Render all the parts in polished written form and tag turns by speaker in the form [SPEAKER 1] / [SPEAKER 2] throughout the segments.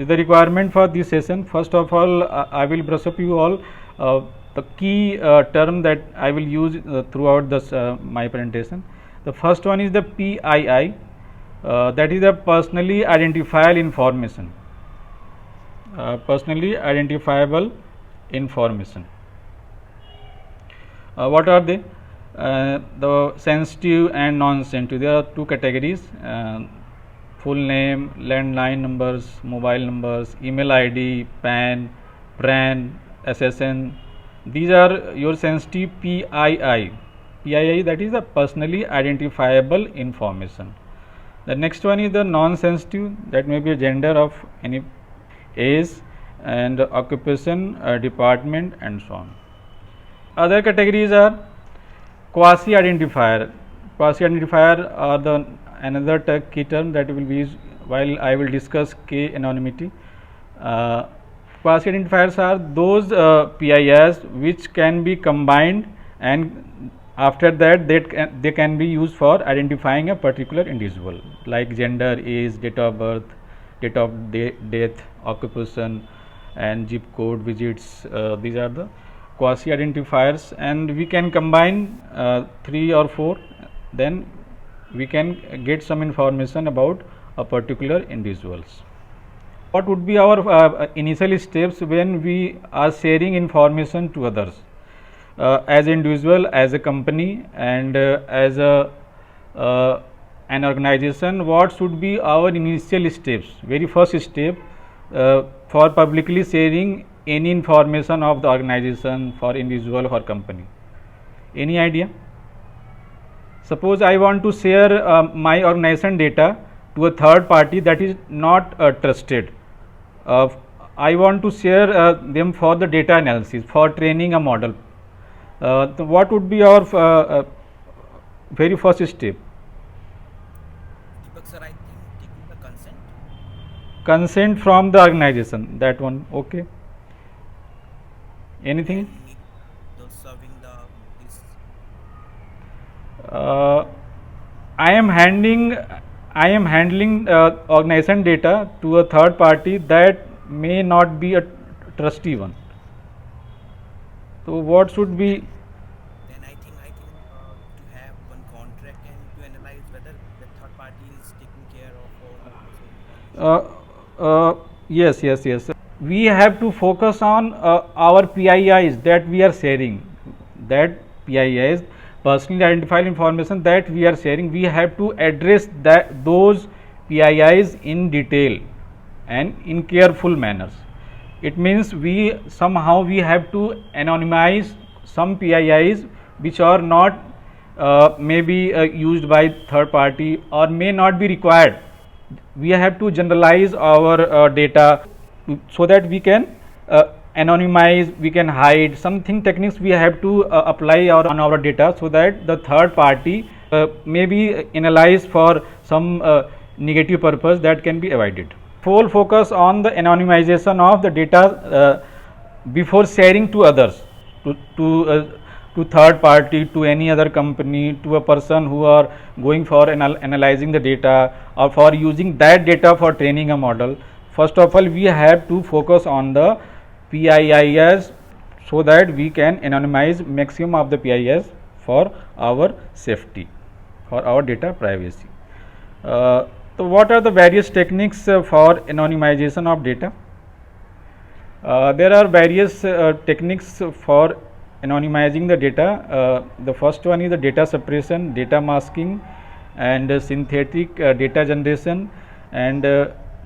[SPEAKER 1] The requirement for this session, first of all, I will brush up you all the key term that I will use throughout this my presentation. The first one is the PII, that is the personally identifiable information. Personally identifiable information. What are they? The sensitive and non-sensitive. There are two categories. Full name, landline numbers, mobile numbers, email ID, PAN, PRAN, SSN. These are your sensitive PII. PII, that is the personally identifiable information. The next one is the non-sensitive, that may be a gender of any age and occupation, department and so on. Other categories are quasi identifier. Quasi identifier are the another key term that will be used while I will discuss K anonymity. Quasi identifiers are those PIIs which can be combined, and after that they can be used for identifying a particular individual, like gender, age, date of birth, date of death, occupation and zip code, visits. These are the quasi identifiers, and we can combine 3 or 4, then we can get some information about a particular individuals. What would be our initial steps when we are sharing information to others, as individual, as a company and as a an organization? What should be our initial steps? Very first step for publicly sharing any information of the organization, for individual or company. Any idea? Suppose I want to share my organization data to a third party that is not trusted. I want to share them for the data analysis, for training a model. What would be our very first step?
[SPEAKER 2] Deepak sir, I think taking the consent.
[SPEAKER 1] Consent from the organization, that one. Okay. Anything?
[SPEAKER 2] And we need those serving the this.
[SPEAKER 1] I am handling organization data to a third party that may not be a trusty one. So what should be?
[SPEAKER 2] Then I think to have one contract and to analyze whether the third party is taking care of all information.
[SPEAKER 1] Yes. We have to focus on our PIIs that we are sharing. That PIIs, personally identified information that we are sharing, we have to address those PIIs in detail and in careful manners. It means we have to anonymize some PIIs which are not maybe used by third party or may not be required. We have to generalize our data so that we can anonymize, we can hide something techniques we have to apply on our data, so that the third party may be analyzed for some negative purpose that can be avoided. Full focus on the anonymization of the data before sharing to others, to third party, to any other company, to a person who are going for analyzing the data or for using that data for training a model. First of all, we have to focus on the PIIs so that we can anonymize maximum of the PIIs for our safety, for our data privacy. So what are the various techniques for anonymization of data? There are various techniques for anonymizing the data. The first one is the data suppression, data masking, and synthetic data generation and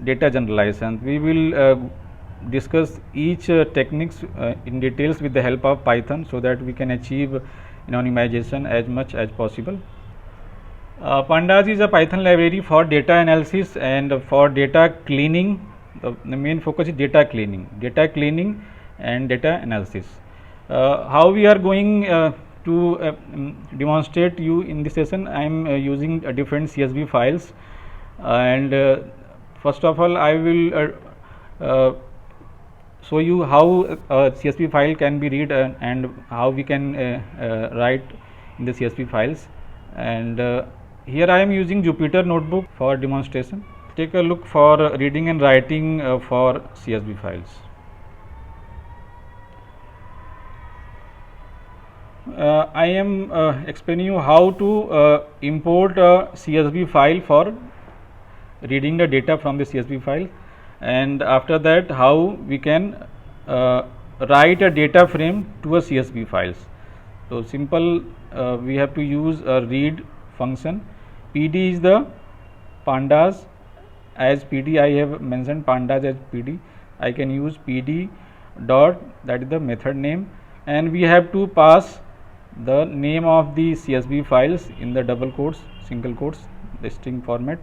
[SPEAKER 1] data generalization. We will discuss each techniques in details with the help of Python, so that we can achieve anonymization as much as possible. Pandas is a Python library for data analysis and for data cleaning. The main focus is data cleaning and data analysis. How we are going to demonstrate you in this session? I am using different CSV files, and first of all I will show you how a CSV file can be read and how we can write in the CSV files. And here I am using Jupyter Notebook for demonstration. take a look for reading and writing for CSV files. I am explaining you how to import a CSV file for reading the data from the CSV file, and after that how we can write a data frame to a CSV files. So simple, we have to use a read function. PD is the pandas as PD. I have mentioned pandas as PD. I can use PD dot, that is the method name, and we have to pass the name of the CSV files in the double quotes, single quotes, the string format.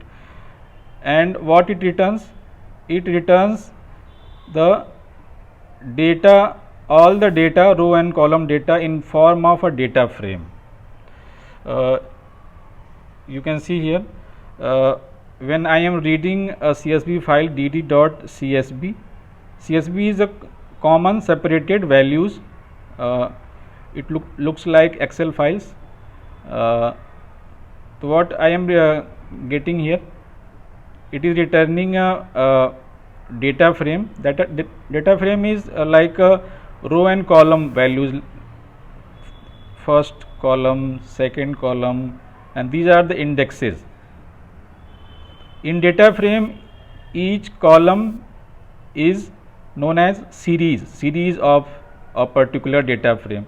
[SPEAKER 1] And what it returns? It returns the data, all the data, row and column data in form of a data frame. You can see here, when I am reading a CSV file dd.csv, CSV is a common separated values. It looks like Excel files. So what I am getting here, it is returning a data frame. That data frame is like a row and column values, first column, second column, and these are the indexes. In data frame, each column is known as series of a particular data frame.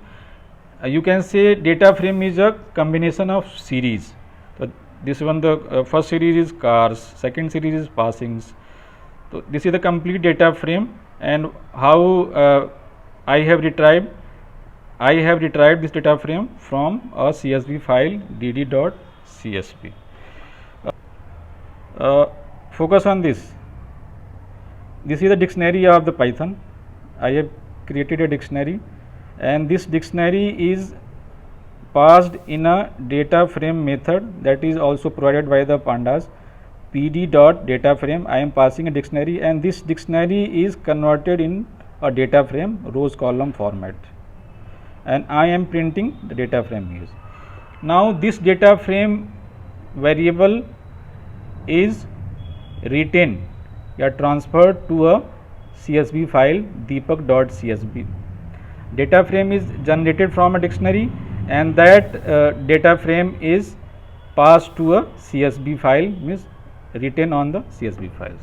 [SPEAKER 1] You can say data frame is a combination of series. So this one, the first series is cars, second series is passings. So this is the complete data frame, and how I have retrieved this data frame from a CSV file dd.csv. Focus on this. This is the dictionary of the Python. I have created a dictionary, and this dictionary is passed in a data frame method that is also provided by the pandas. PD.dataFrame, I am passing a dictionary, and this dictionary is converted in a data frame rows column format, and I am printing the data frame here. Now this data frame variable is retained or transferred to a CSV file deepak.csv. Data frame is generated from a dictionary, and that data frame is passed to a CSV file, means written on the CSV files.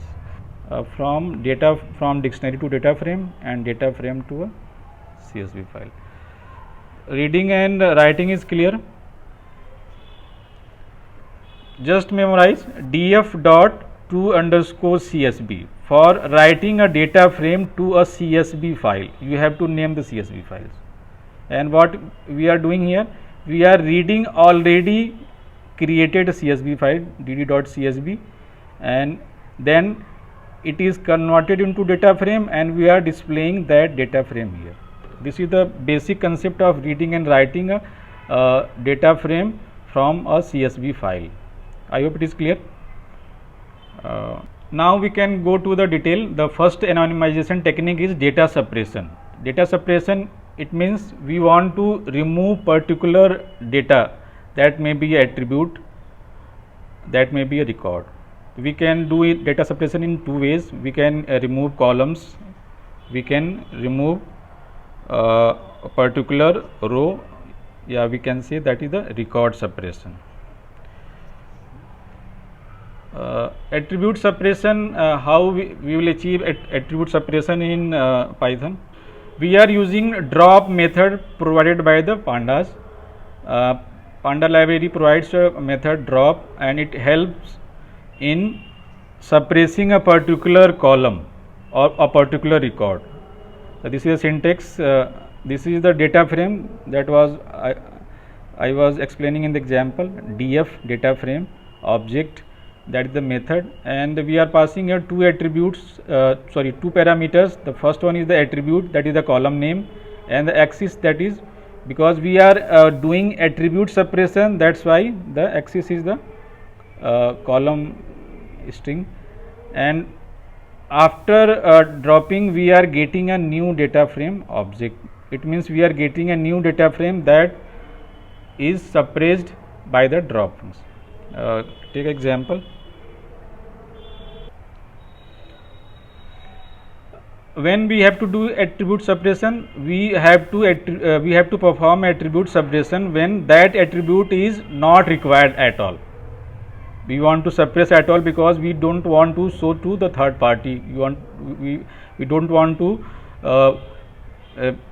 [SPEAKER 1] From dictionary to data frame, and data frame to a CSV file. Reading and writing is clear. Just memorize df dot to underscore CSV. For writing a data frame to a CSV file, you have to name the CSV files. And what we are doing here, we are reading already created a CSV file dd.csv, and then it is converted into data frame, and we are displaying that data frame here. This is the basic concept of reading and writing a data frame from a CSV file. I hope it is clear. Now we can go to the detail. The first anonymization technique is data suppression. Data suppression, it means we want to remove particular data, that may be an attribute, that may be a record. We can do it data suppression in two ways. We can remove columns, we can remove a particular row, yeah, we can say that is the record suppression. Attribute suppression, how we will achieve attribute suppression in Python. We are using drop method provided by the pandas. Panda library provides a method drop, and it helps in suppressing a particular column or a particular record. This is a syntax. This is the data frame that was I was explaining in the example. Df data frame object, that is the method, and we are passing here two parameters. The first one is the attribute, that is the column name, and the axis, that is, because we are doing attribute suppression, that's why the axis is the column string. And after dropping, we are getting a new data frame object. It means we are getting a new data frame that is suppressed by the drop function. Take example. when we have to do attribute separation, we have to perform attribute separation when that attribute is not required at all. We want to suppress at all because we don't want to show to the third party. We don't want to uh,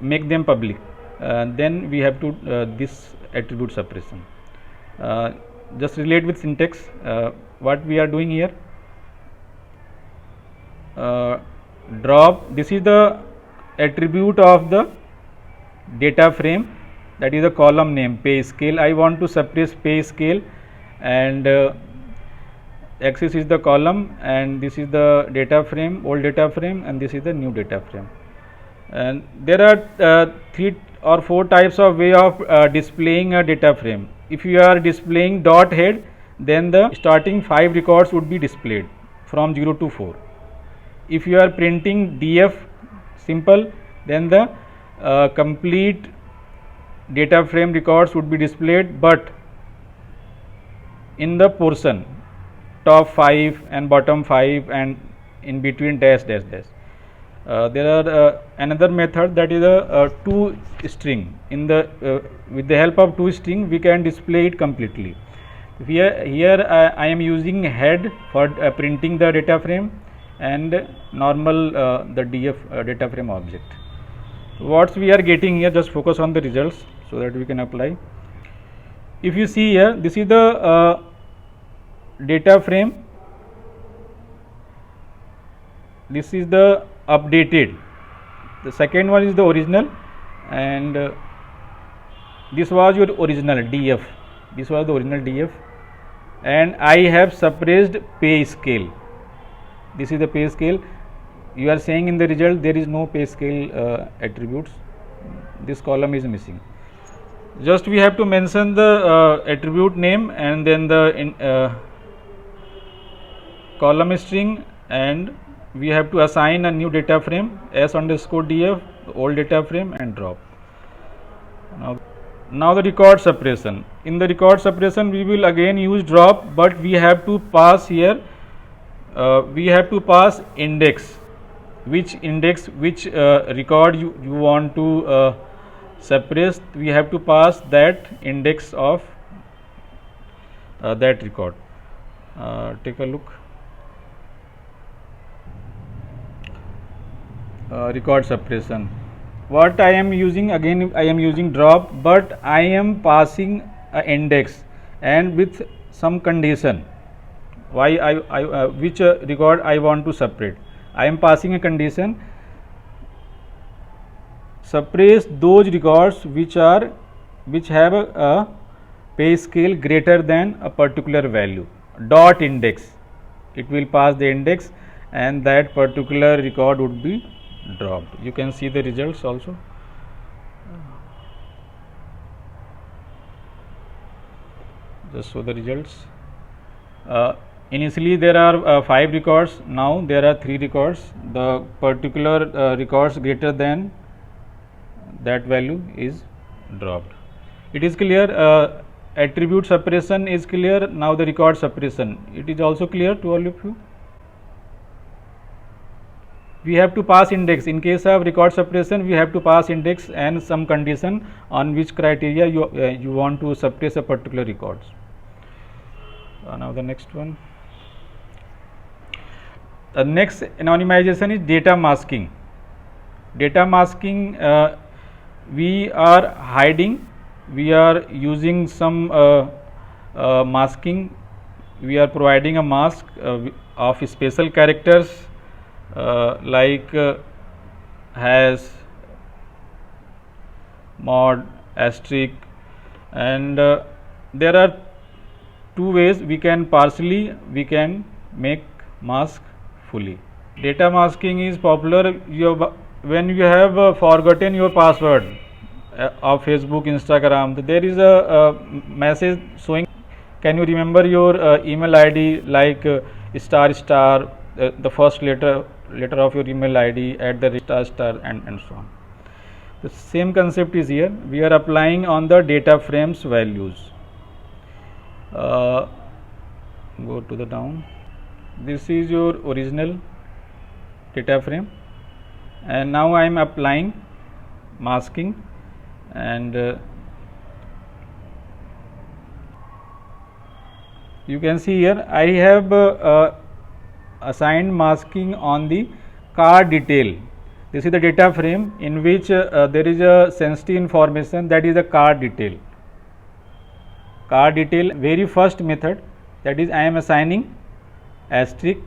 [SPEAKER 1] make them public. Then we have to this attribute suppression. Uh, just relate with syntax. What we are doing here. Uh, Drop, this is the attribute of the data frame, that is the column name pay scale. I want to suppress pay scale, and axis is the column, and this is the data frame, old data frame, and this is the new data frame. And there are 3 or 4 types of way of displaying a data frame. If you are displaying dot head, then the starting 5 records would be displayed from 0 to 4. If you are printing df simple, then the complete data frame records would be displayed, but in the portion top 5 and bottom 5 and in between dash dash dash. There are another method, that is a to string. In the with the help of to string we can display it completely. Here I am using head for printing the data frame, and normal the df data frame object. What we are getting here, just focus on the results so that we can apply. If you see here, this is the data frame, this is the updated, the second one is the original, and this was your original df, this was the original df, and I have suppressed pay scale. This is the pay scale. You are saying in the result there is no pay scale attributes, this column is missing. Just we have to mention the attribute name and then the column string, and we have to assign a new data frame s underscore df, old data frame, and drop. Now the record separation. In the record separation we will again use drop, but we have to pass here we have to pass index, which record you want to suppress. We have to pass that index of that record. Take a look. Record suppression. What I am using, again I am using drop, but I am passing a index and with some condition. Why which record I want to separate. I am passing a condition, suppress those records which have a pay scale greater than a particular value. Dot index, it will pass the index, and that particular record would be dropped. You can see the results also. Just show the results. Initially there are 5 records, now there are 3 records. The particular records greater than that value is dropped. It is clear. Attribute separation is clear. Now the record separation, it is also clear to all of you. We have to pass index. In case of record separation, we have to pass index and some condition on which criteria you want to suppress a particular records. Now the next one. The next anonymization is data masking. Data masking, we are hiding, we are using some masking. We are providing a mask of special characters like hash, mod, asterisk, and there are 2 ways we can make mask fully. Data masking is popular when you have forgotten your password of Facebook, Instagram. There is a message showing, can you remember your email ID, like star star, the first letter of your email ID at the star star, and so on. The same concept is here. We are applying on the data frames values. Go to the down. This is your original data frame, and now I am applying masking, and you can see here I have assigned masking on the card detail. This is the data frame in which there is a sensitive information, that is a card detail. Card detail, very first method, that is I am assigning asterisk,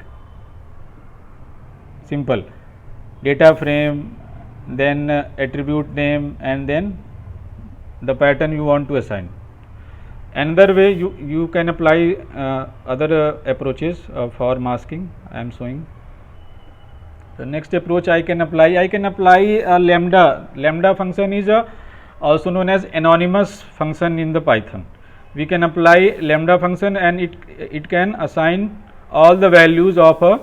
[SPEAKER 1] simple, data frame, then attribute name, and then the pattern you want to assign. Another way you can apply other approaches for masking. I am showing. The next approach I can apply a lambda. Lambda function is also known as anonymous function in the Python. We can apply lambda function, and it can assign all the values of a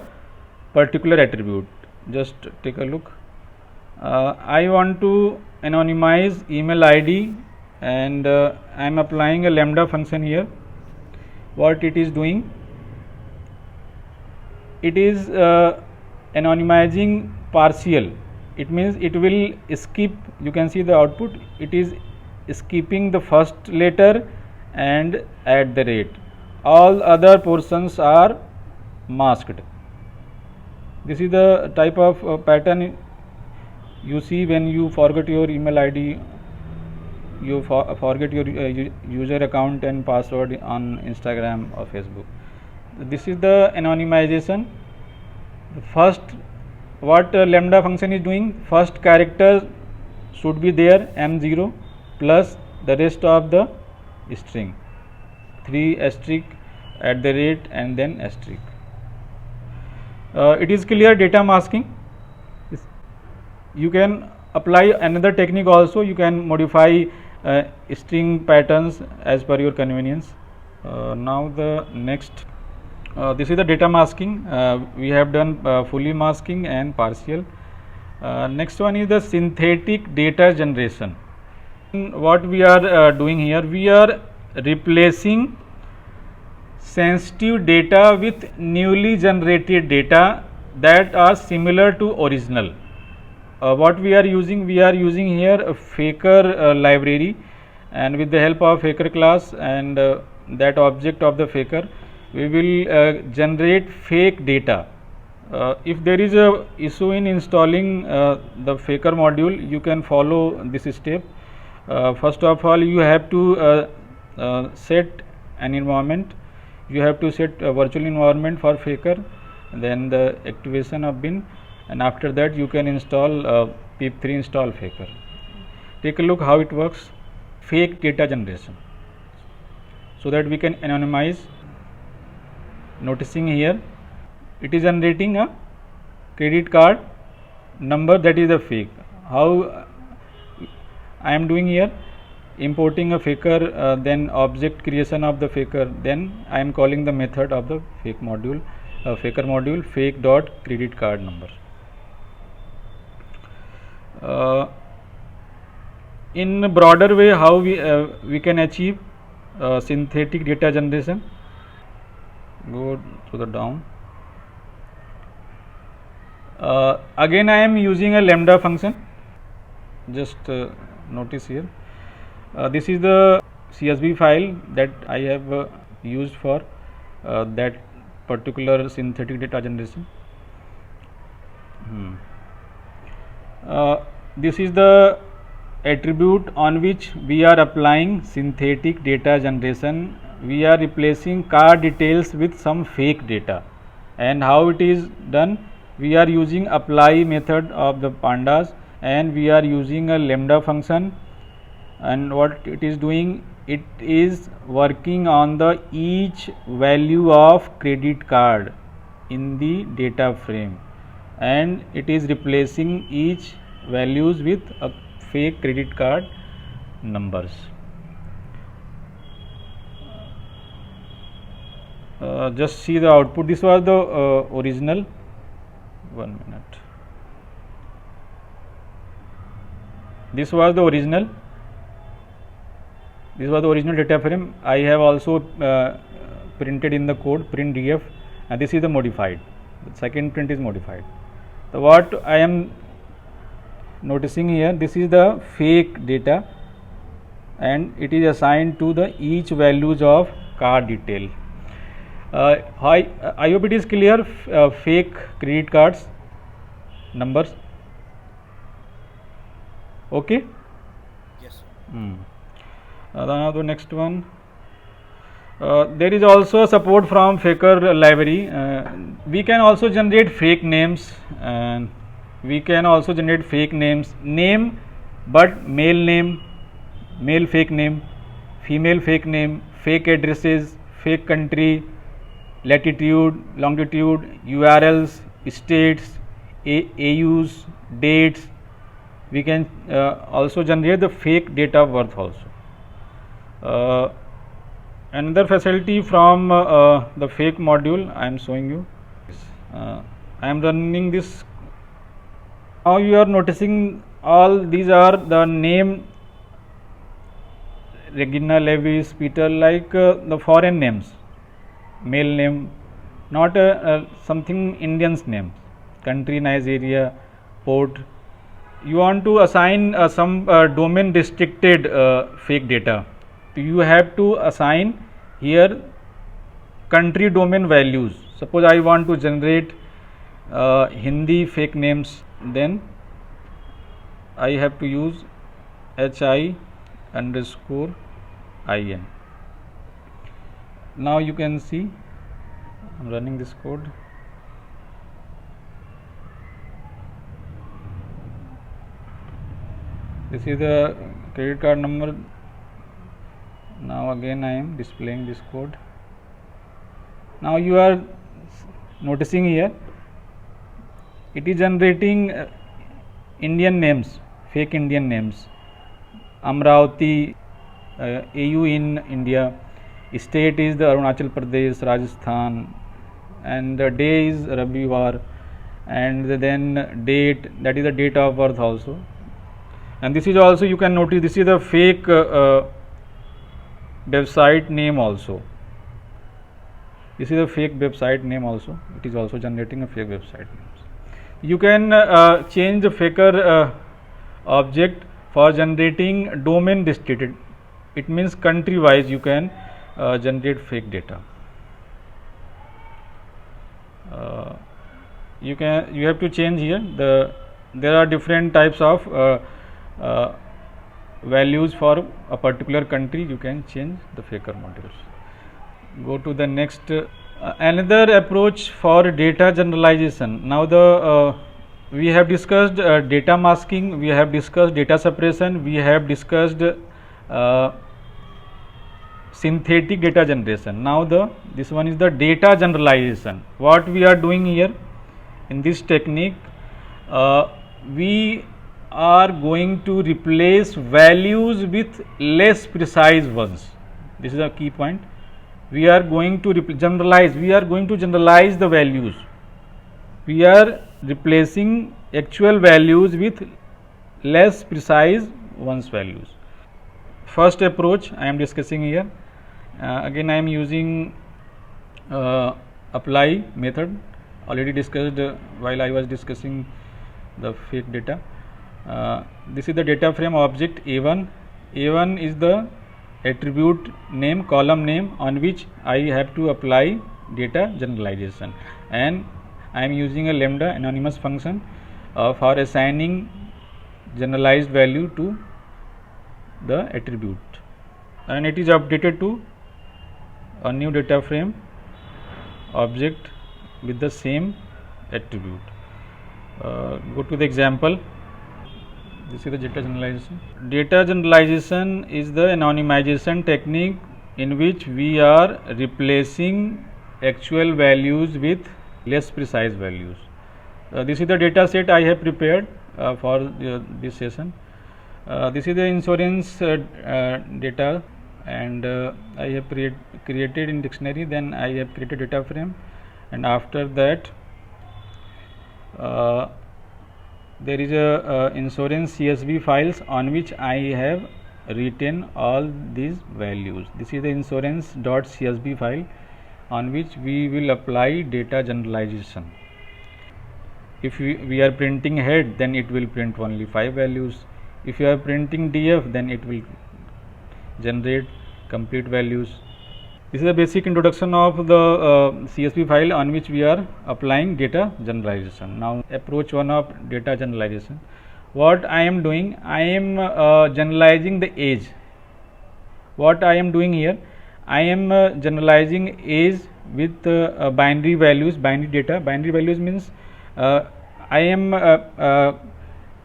[SPEAKER 1] particular attribute. Just take a look. I want to anonymize email ID, and I am applying a lambda function here. What it is doing? It is anonymizing partial. It means it will skip, you can see the output, it is skipping the first letter and at the rate. All other portions are masked. This is the type of pattern you see when you forget your email ID, you forget your user account and password on Instagram or Facebook. This is the anonymization. First, what lambda function is doing, first character should be there, M0 plus the rest of the string, 3 asterisk at the rate and then asterisk. It is clear data masking. You can apply another technique also. You can modify string patterns as per your convenience. Now the next, this is the data masking. We have done fully masking and partial. Next one is the synthetic data generation. What we are doing here, we are replacing sensitive data with newly generated data that are similar to original. What we are using here a faker library, and with the help of faker class and that object of the faker, we will generate fake data. If there is a issue in installing the faker module, you can follow this step. First of all, you have to set an environment. You have to set a virtual environment for faker, then the activation of bin, and after that you can install pip3 install faker. Take a look how it works. Fake data generation, so that we can anonymize. Noticing here, it is generating a credit card number that is a fake. How I am doing here? Importing a faker, then object creation of the faker, then I am calling the method of the fake module, faker module, fake dot credit card number. In a broader way, how we can achieve synthetic data generation? Go to the down. Again, I am using a lambda function. Just notice here. This is the CSV file that I have used for that particular synthetic data generation. This is the attribute on which we are applying synthetic data generation. We are replacing card details with some fake data. And how it is done? We are using apply method of the pandas, and we are using a lambda function. And what it is doing, it is working on the each value of credit card in the data frame, and it is replacing each values with a fake credit card numbers. Just see the output. This was the original. 1 minute. This was the original. This was the original data frame. I have also printed in the code print df, and this is the modified. The second print is modified. So what I am noticing here, this is the fake data and it is assigned to the each values of card detail. I hope it is clear. Fake credit cards numbers. Okay.
[SPEAKER 2] Yes.
[SPEAKER 1] Now the next one. There is also support from Faker library. We can also generate fake names, and we can also generate fake names. Name, but male fake name, female fake name, fake addresses, fake country, latitude, longitude, URLs, states, AUs, dates. We can also generate the fake date of birth also. Another facility from the fake module I am showing you. I am running this. Now you are noticing all these are the name Regina, Lewis, Peter, like the foreign names, male name, not something Indian's name, country Nigeria, port. You want to assign some domain restricted fake data. You have to assign here country domain values. Suppose I want to generate Hindi fake names, then I have to use hi_in. Now you can see I am running this code. This is the credit card number. Now again I am displaying this code. Now you are noticing here it is generating Indian names, fake Indian names. Amravati, AU in India, state is the Arunachal Pradesh, Rajasthan, and the day is Rabivar, and then date, that is the date of birth also. And this is also, you can notice, this is the fake website name also. This is a fake website name also. It is also generating a fake website names. You can change the faker object for generating domain restricted. It means country wise you can generate fake data. You have to change here there are different types of values for a particular country. You can change the faker modules. Go to the next another approach for data generalization. Now we have discussed data masking, we have discussed data separation, we have discussed synthetic data generation. Now this one is the data generalization. What we are doing here in this technique, we are going to replace values with less precise ones. This is a key point. We are going to generalize the values. We are replacing actual values with less precise ones values. First approach I am discussing here. Again I am using apply method, already discussed while I was discussing the fake data. This is the data frame object A1. A1 is the attribute name, column name on which I have to apply data generalization, and I am using a lambda anonymous function for assigning generalized value to the attribute, and it is updated to a new data frame object with the same attribute. Go to the example. This is the data generalization. Data generalization is the anonymization technique in which we are replacing actual values with less precise values. This is the data set I have prepared for this session. This is the insurance data, and I have created in dictionary, then I have created data frame, and after that there is a insurance CSV files on which I have written all these values. This is the insurance.csv file on which we will apply data generalization. if we are printing head, then it will print only 5 values. If you are printing df, then it will generate complete values. This is a basic introduction of the CSV file on which we are applying data generalization. Now approach 1 of data generalization. What I am doing, I am generalizing the age. What I am doing here, I am generalizing age with binary values, binary data. Binary values means I am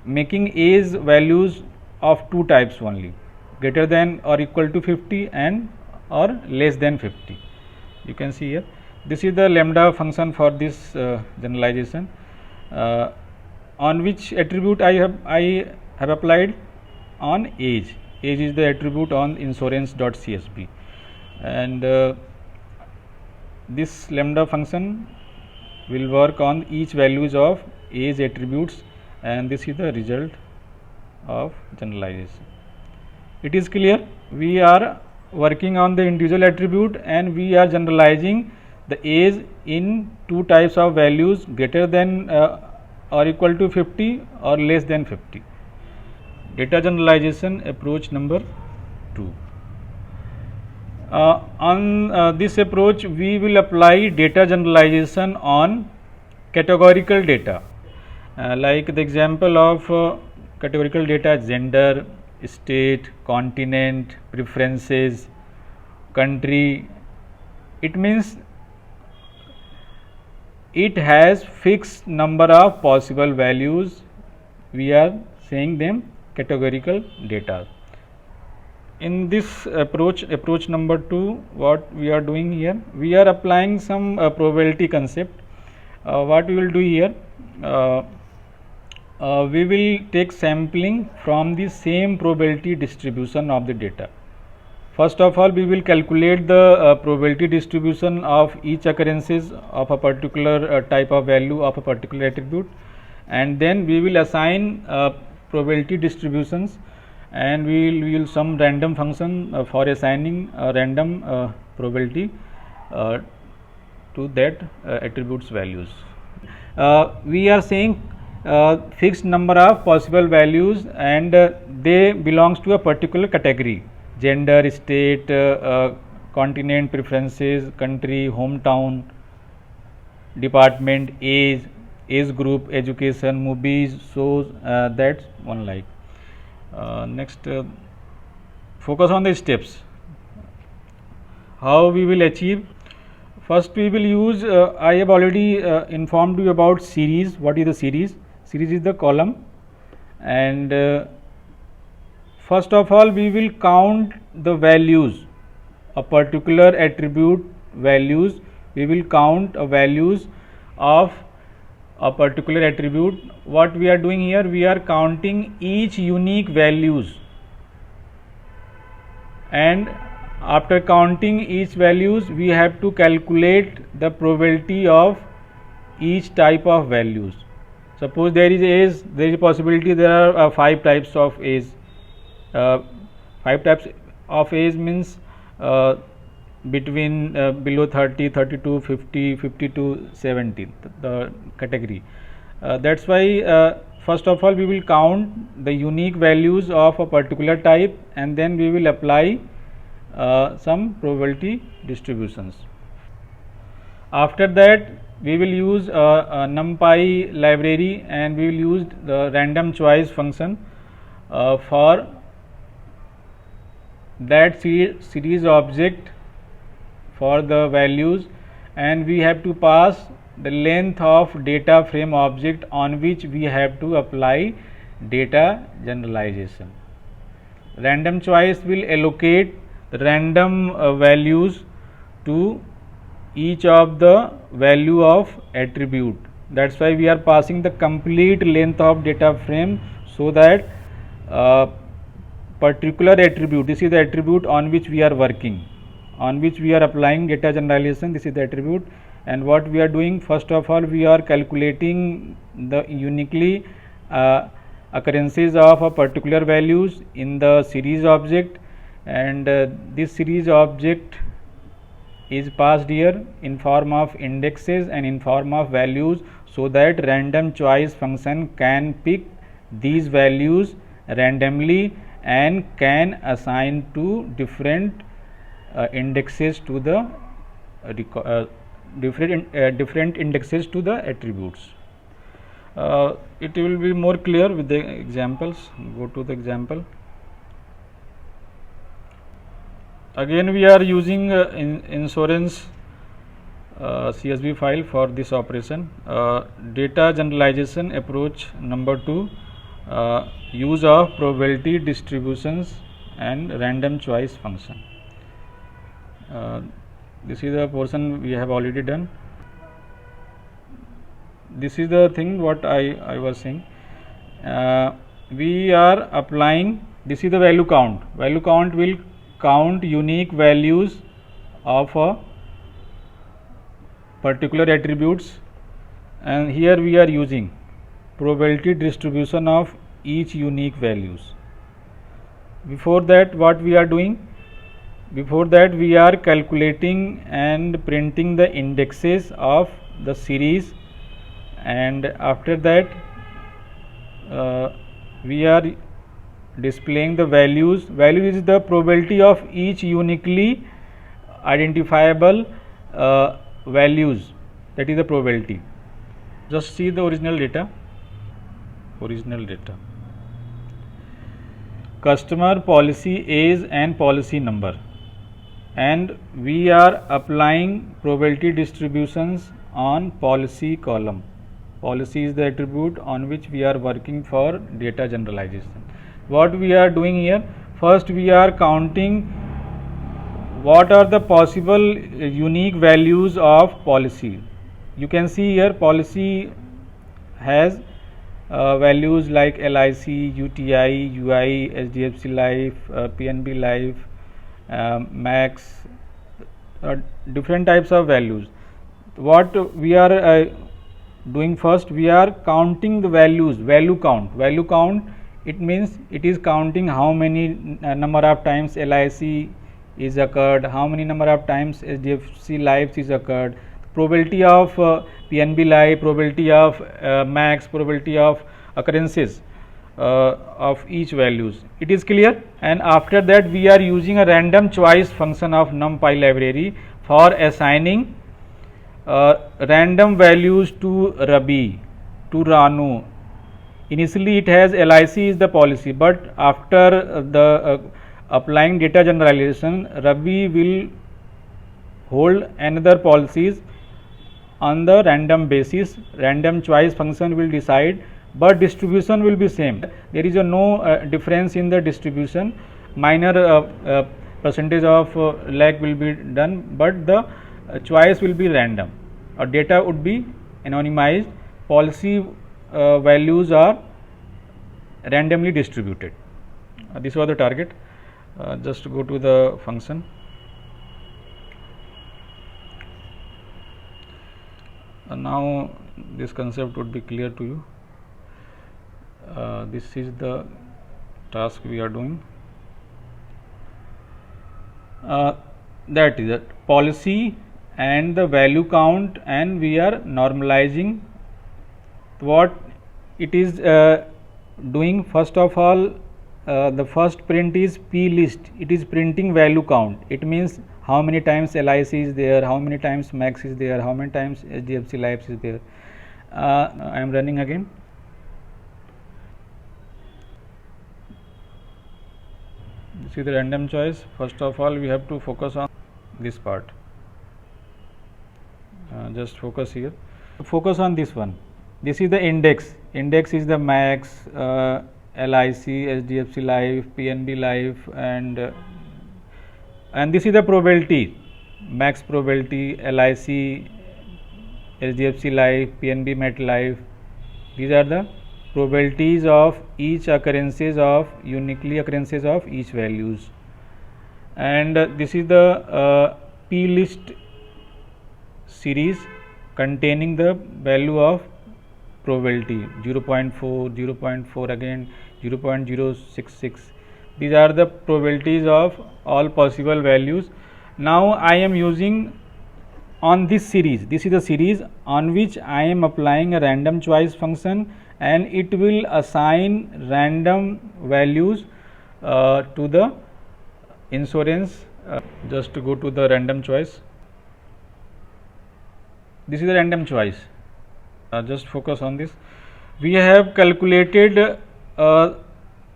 [SPEAKER 1] making age values of two types only, greater than or equal to 50 and or less than 50. You can see here, this is the lambda function for this generalization. On which attribute I have applied? On age. Age is the attribute on insurance.csv, and this lambda function will work on each values of age attributes, and this is the result of generalization. It is clear, we are working on the individual attribute and we are generalizing the age in two types of values, greater than or equal to 50 or less than 50. Data generalization approach number 2. On this approach, we will apply data generalization on categorical data, like the example of categorical data: gender, state, continent, preferences, country. It means it has fixed number of possible values. We are saying them categorical data. In this approach number 2, what we are doing here, we are applying some probability concept. What we will do here, we will take sampling from the same probability distribution of the data. First of all, we will calculate the probability distribution of each occurrences of a particular type of value of a particular attribute, and then we will assign probability distributions, and we will use some random function for assigning a random probability to that attributes values. We are saying fixed number of possible values, and they belongs to a particular category: gender, state, continent, preferences, country, hometown, department, age group, education, movies, shows. That's one like. Next, focus on the steps. How we will achieve? First, we will use, I have already informed you about series. What is the series? Series is the column, and first of all, we will count the values, a particular attribute values. We will count values of a particular attribute. What we are doing here, we are counting each unique values, and after counting each values, we have to calculate the probability of each type of values. Suppose there is age, there is a possibility there are 5 types of age. 5 types of age means between below 30, 32, 50, 52, 70, the category. That's why first of all we will count the unique values of a particular type, and then we will apply some probability distributions. After that, we will use a NumPy library, and we will use the random choice function for that series object for the values, and we have to pass the length of data frame object on which we have to apply data generalization. Random choice will allocate the random values to each of the value of attribute. That's why we are passing the complete length of data frame, so that particular attribute, this is the attribute on which we are working, on which we are applying data generalization. This is the attribute, and what we are doing, first of all we are calculating the uniquely occurrences of a particular values in the series object, and this series object is passed here in form of indexes and in form of values, so that random choice function can pick these values randomly and can assign to different indexes to the different indexes to the attributes. It will be more clear with the examples. Go to the example. Again we are using insurance CSV file for this operation. Data generalization approach number 2, use of probability distributions and random choice function. This is the portion we have already done. This is the thing what I was saying. We are applying, this is the value count. Value count will count unique values of a particular attributes, and here we are using probability distribution of each unique values. Before that, what we are doing? Before that, we are calculating and printing the indexes of the series, and after that we are displaying the values. Value is the probability of each uniquely identifiable values, that is the probability. Just see the original data. Customer, policy age and policy number, and we are applying probability distributions on policy column. Policy is the attribute on which we are working for data generalization. What we are doing here? First we are counting what are the possible unique values of policy. You can see here policy has values like LIC, UTI, UI, HDFC Life, PNB Life, Max, different types of values. What we are doing first, we are counting the values. Value count, it means it is counting how many number of times LIC is occurred, how many number of times HDFC Life is occurred, probability of PNB Life, probability of Max, probability of occurrences of each values. It is clear. And after that we are using a random choice function of NumPy library for assigning random values to Rabi, to Ranu. Initially it has LIC is the policy, but after the applying data generalization, Rabi will hold another policies on the random basis. Random choice function will decide, but distribution will be same. There is no difference in the distribution. Minor percentage of lag will be done, but the choice will be random. Data would be anonymized. Policy values are randomly distributed. This was the target. Just go to the function. Now this concept would be clear to you. This is the task we are doing. That is it. Policy and the value count, and we are normalizing. What it is doing, first of all, the first print is P list. It is printing value count. It means how many times LIC is there, how many times Max is there, how many times HDFC Life is there. I am running again. See the random choice. First of all, we have to focus on this part. Just focus here. Focus on this one. This is the index. Index is the Max, LIC, HDFC Life, PNB Life, and this is the probability. Max probability, LIC, HDFC Life, PNB MetLife. These are the probabilities of each occurrences of uniquely occurrences of each values. And this is the P list series containing the value of probability 0.4, 0.4 again, 0.066. These are the probabilities of all possible values. Now I am using on this series. This is the series on which I am applying a random choice function, and it will assign random values to the insurance. Just to go to the random choice. This is the random choice. Just focus on this. We have calculated a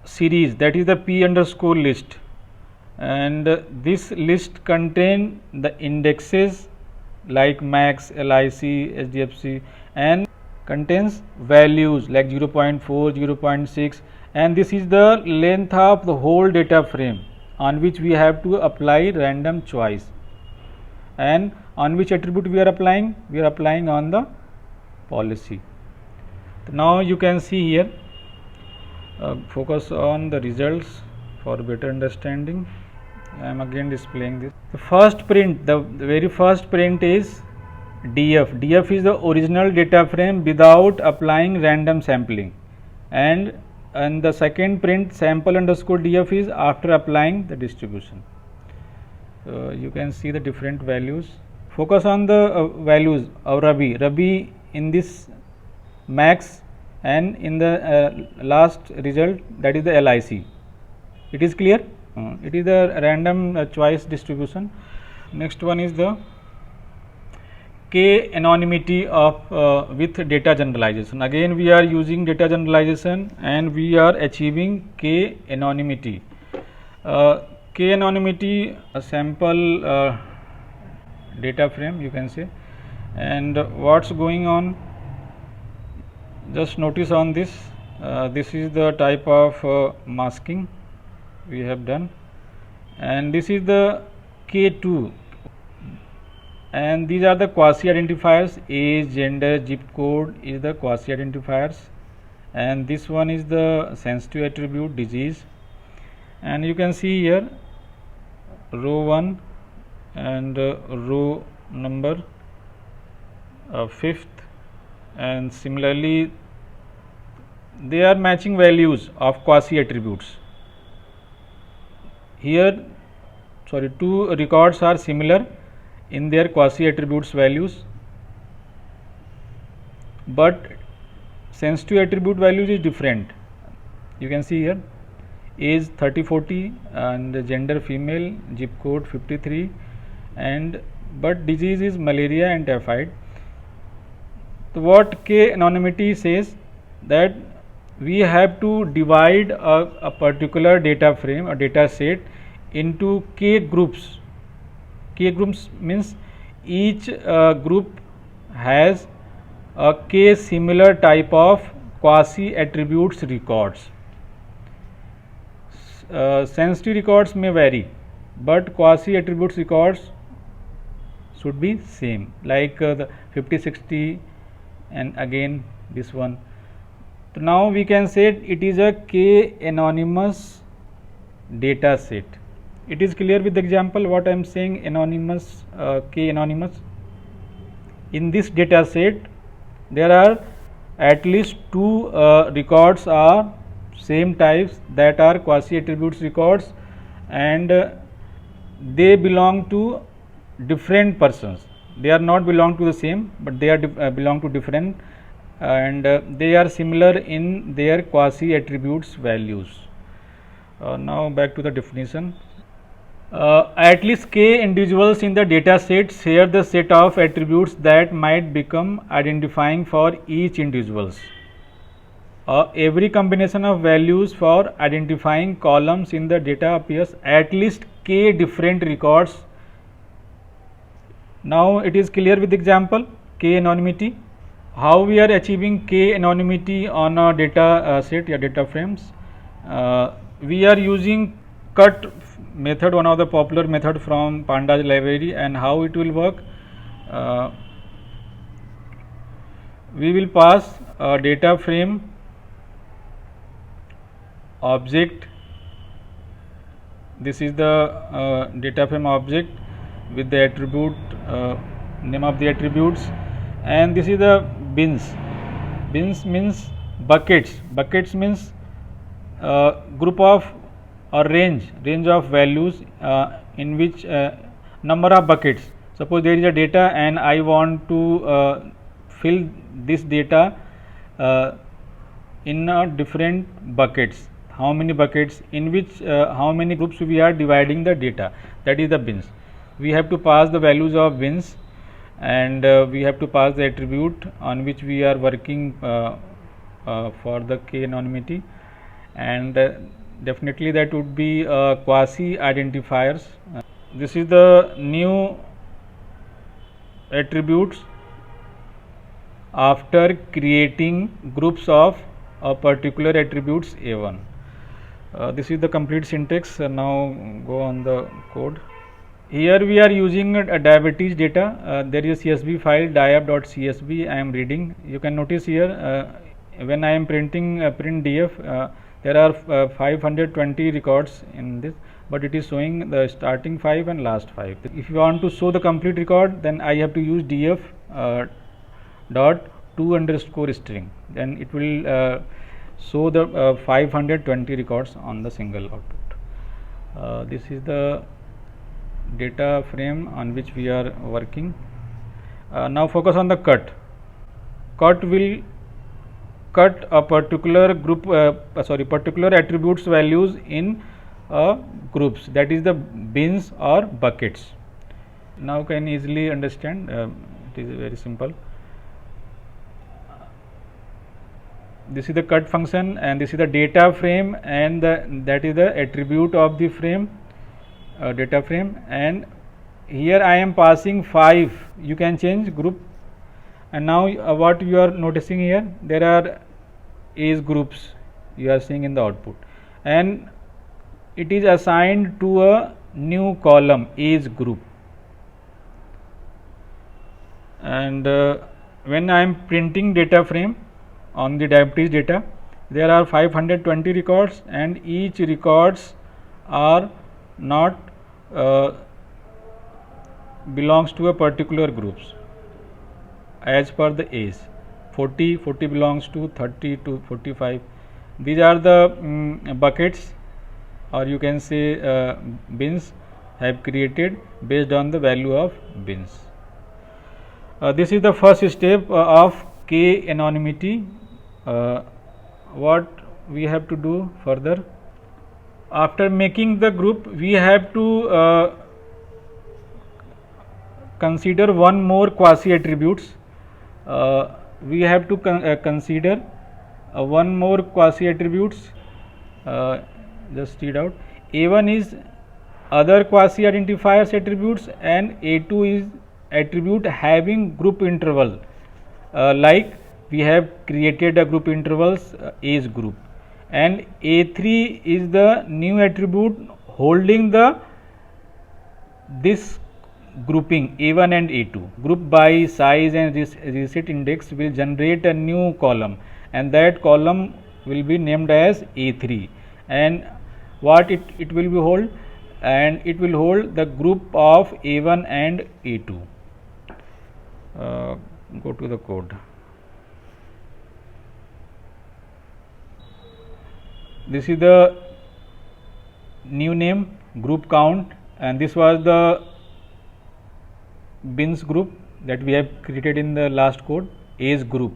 [SPEAKER 1] series, that is the P underscore list, and this list contain the indexes like Max, LIC, HDFC, and contains values like 0.4, 0.6, and this is the length of the whole data frame on which we have to apply random choice. And on which attribute we are applying? We are applying on the policy. Now you can see here, focus on the results for better understanding. I am again displaying this. The first print, the very first print is DF. DF is the original data frame without applying random sampling, and the second print sample underscore DF is after applying the distribution. You can see the different values. Focus on the values of Rabi in this Max, and in the last result, that is the LIC. It is clear? It is the random choice distribution. Next one is the K anonymity of with data generalization. Again we are using data generalization and we are achieving K anonymity. K anonymity, a sample data frame, you can say. And what's going on? Just notice on this. This is the type of masking we have done, and this is the K2, and these are the quasi identifiers. Age, gender, zip code is the quasi identifiers, and this one is the sensitive attribute, disease. And you can see here row 1 and row number 5th, and similarly they are matching values of quasi attributes. Here, sorry, two records are similar in their quasi attributes values, but sensitive attribute values is different. You can see here age 30-40 and gender female, zip code 53, and but disease is malaria and typhoid. So what K anonymity says, that we have to divide a particular data frame or data set into K groups. K groups means each group has a K similar type of quasi attributes records. Sensitive records may vary, but quasi attributes records should be same, like the 50-60 and again this one. So now we can say it is a K anonymous data set. It is clear with the example what I am saying, anonymous, K anonymous. In this data set there are at least two records are same types, that are quasi attributes records, and they belong to different persons. They are not belong to the same, but they are belong to different, and they are similar in their quasi attributes values. Now back to the definition. At least K individuals in the data set share the set of attributes that might become identifying for each individuals. Every combination of values for identifying columns in the data appears at least K different records. Now it is clear with example K anonymity. How we are achieving K anonymity on a data set or data frames? We are using cut method, one of the popular method from Pandas library. And how it will work? We will pass a data frame object. This is the data frame object with the attribute name of the attributes, and this is the bins. Bins means buckets. Buckets means group of or range of values in which number of buckets. Suppose there is a data and I want to fill this data in different buckets. How many buckets, in which how many groups we are dividing the data, that is the bins. We have to pass the values of bins, and we have to pass the attribute on which we are working for the k anonymity, and definitely that would be quasi identifiers. This is the new attributes after creating groups of a particular attributes A1. This is the complete syntax. Now go on the code. Here we are using a diabetes data. There is a CSV file diab.csv. I am reading. You can notice here when I am printing print df, there are 520 records in this, but it is showing the starting 5 and last 5. If you want to show the complete record, then I have to use df dot to underscore string. Then it will show the 520 records on the single output. This is the data frame on which we are working. Now focus on the cut. Cut will cut a particular group, particular attributes values in groups, that is the bins or buckets. Now can easily understand. It is very simple. This is the cut function, and this is the data frame, and that is the attribute of the frame, data frame, and here I am passing 5. You can change group, and now what you are noticing here, there are age groups you are seeing in the output, and it is assigned to a new column, age group. And when I am printing data frame on the diabetes data, there are 520 records, and each records are not belongs to a particular groups as per the age. 40 belongs to 30 to 45. These are the buckets, or you can say bins, have created based on the value of bins. This is the first step of k anonymity. What we have to do further, after making the group, we have to consider one more quasi attributes. We have to consider one more quasi attributes. Just read out. A1 is other quasi identifiers attributes, and A2 is attribute having group interval, like we have created a group intervals age group, and A3 is the new attribute holding the this grouping A1 and A2. Group by size and reset index will generate a new column, and that column will be named as A3, and what it will be hold, and it will hold the group of A1 and A2. Go to the code. This is the new name, group count, and this was the bins group that we have created in the last code, age group,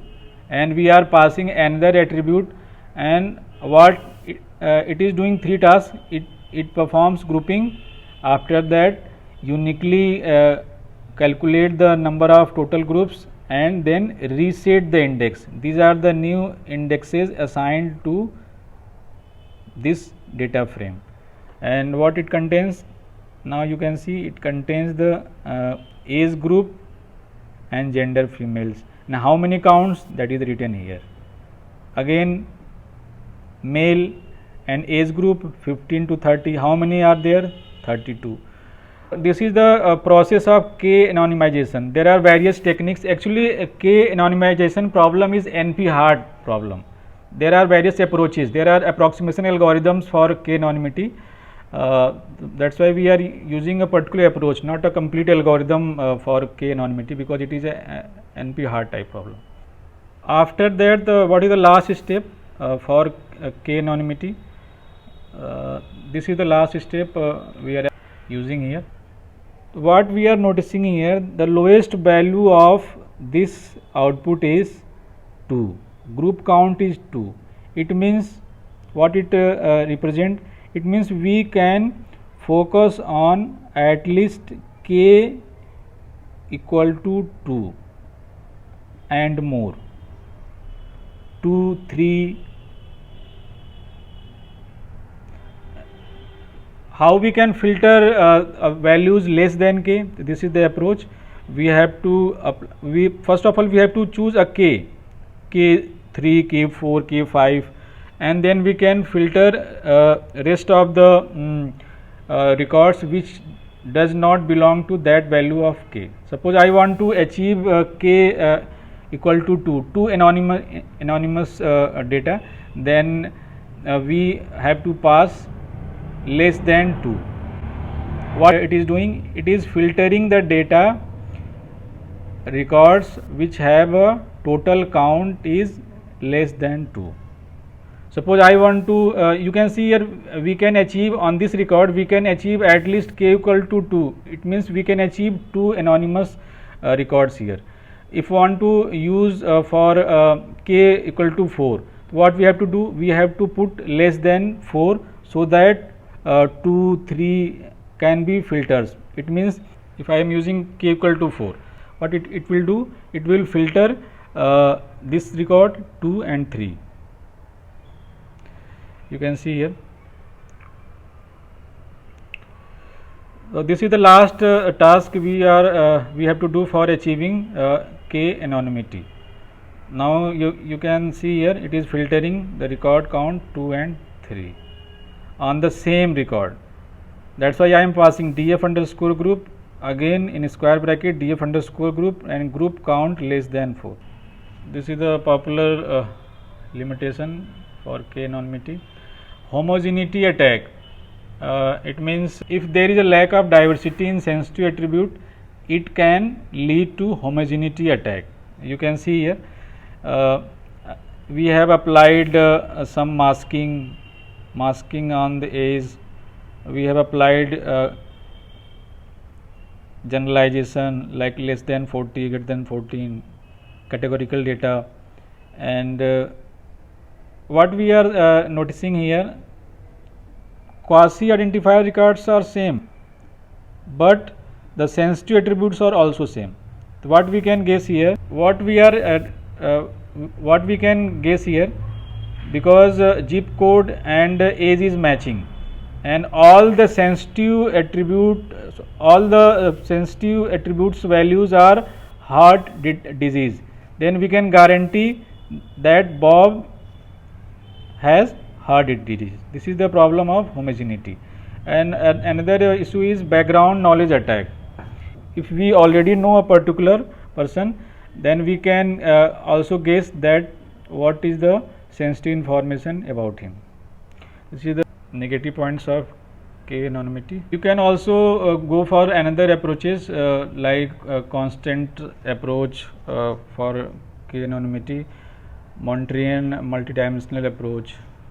[SPEAKER 1] and we are passing another attribute, and what it is doing 3 tasks. It performs grouping. After that, uniquely calculate the number of total groups, and then reset the index. These are the new indexes assigned to this data frame, and what it contains, now you can see it contains the age group and gender females. Now how many counts, that is written here. Again, male and age group 15 to 30, how many are there? 32. This is the process of k anonymization. There are various techniques. Actually, k anonymization problem is NP hard problem. There are various approaches. There are approximation algorithms for k anonymity. That's why we are using a particular approach, not a complete algorithm for k anonymity, because it is a NP hard type problem. After that, what is the last step for k anonymity? This is the last step we are using here. what we are noticing here, the lowest value of this output is 2, group count is 2. It means what it represent? It means we can focus on at least k equal to 2 and more, 2, 3. How we can filter values less than k? This is the approach. We have to first of all we have to choose a k, k3, k4, k5, and then we can filter rest of the records which does not belong to that value of k. Suppose I want to achieve k equal to 2 anonymous data, then we have to pass less than 2. What it is doing? It is filtering the data records which have a total count is less than 2. Suppose I want to, you can see here we can achieve on this record, we can achieve at least k equal to 2. It means we can achieve 2 anonymous records here. If want to use for k equal to 4, what we have to do? We have to put less than 4 so that 2, 3 can be filters. It means if I am using k equal to 4, what it will do? It will filter this record 2 and 3. You can see here. So this is the last task we have to do for achieving k anonymity. Now you can see here it is filtering the record count 2 and 3 on the same record. That's why I am passing df underscore group again in square bracket df underscore group and group count less than 4. This is the popular limitation for k anonymity. Homogeneity attack. It means if there is a lack of diversity in sensitive attribute, it can lead to homogeneity attack. You can see here we have applied some masking on the age. We have applied generalization like less than 40, greater than 14, categorical data, and what we are noticing here, quasi identifier records are same, but the sensitive attributes are also same. So what we can guess here, what we can guess here, because zip code and age is matching, and all the sensitive attributes values are heart disease, then we can guarantee that Bob has heart disease. This is the problem of homogeneity. And another issue is background knowledge attack. If we already know a particular person, then we can also guess that what is the sensitive information about him. This is the negative points of k anonymity. You can also go for another approaches like constant approach for k anonymity, Montrian multidimensional approach,